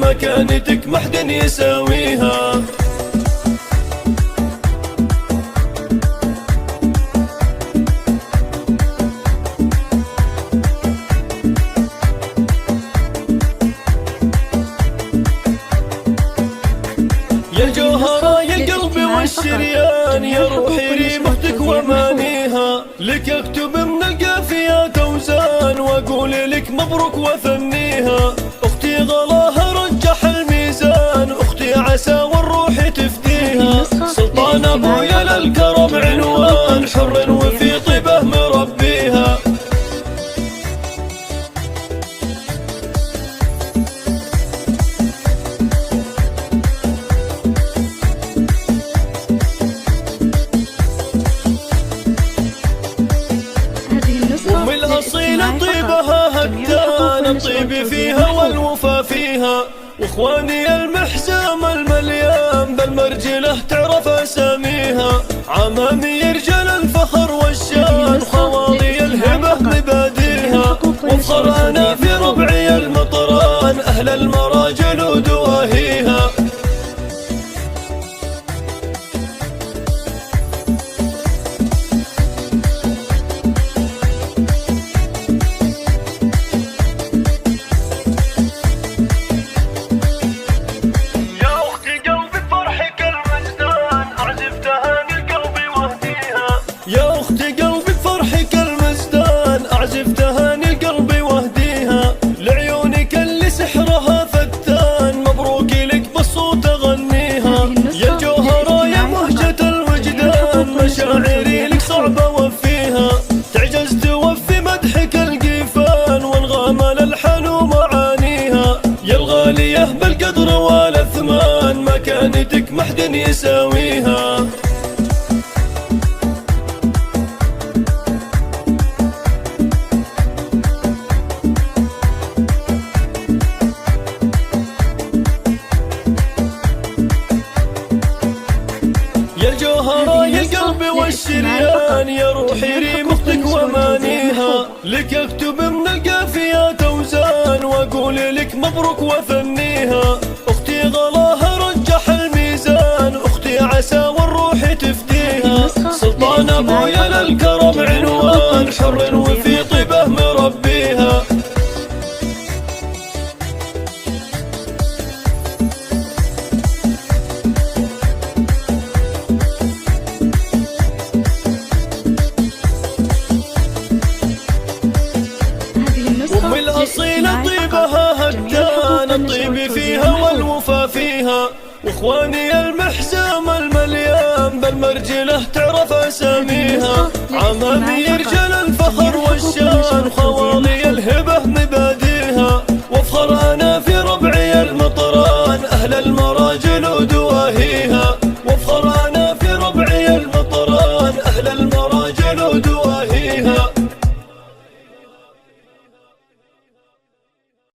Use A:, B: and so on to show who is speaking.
A: مكانتك محد يساويها. يا الجوهرة يا القلب والشريان، يا روحي ريمتك ومانيها، لك اكتب من القافيات اوزان واقول لك مبروك وثنيها. اختي غلاها رجح الميزان، اختي عسى والروح تفديها، سلطان ابويا للكرم عنوان، حر وفي طيبه مربيها. أم الأصيلة طيبها هدان، الطيب فيها والوفا فيها، واخواني المحزام المليان بالمرجلة تعرف اساميها. عمامي رجال الفخر والشان، خواضي الهبة مباديها، وافخر انا في ربعي المطران، اهل المراجل ودواهيها. يا أختي قلبي بفرحك المزدان، أعزف تهاني القلب واهديها، لعيونك اللي سحرها فتان، مبروك لك بالصوت أغنيها. يا الجوهرة يا مهجة الوجدان، مشاعري لك صعبة أوفيها، تعجز توفي مدحك القيفان، وانغام الألحان ومعانيها. يا الغالية بالقدر والأثمان، مكانتك محد يساويها. يا الجوهرة يا القلب والشريان، يا روحي ريمتك ومانيها، لك اكتب من القافيات اوزان واقول لك مبروك وثنيها. اختي غلاها رجح الميزان، اختي عسى والروح تفديها، سلطان ابويا للكرم عنوان، حر وفي طيبه مربيها. أم الأصيلة طيبها هدان، الطيب فيها والوفا فيها، واخواني المحزام المليان بالمرجلة تعرف اساميها. عمامي رجال الفخر والشان، خواضي الهبة مباديها، وافخر انا في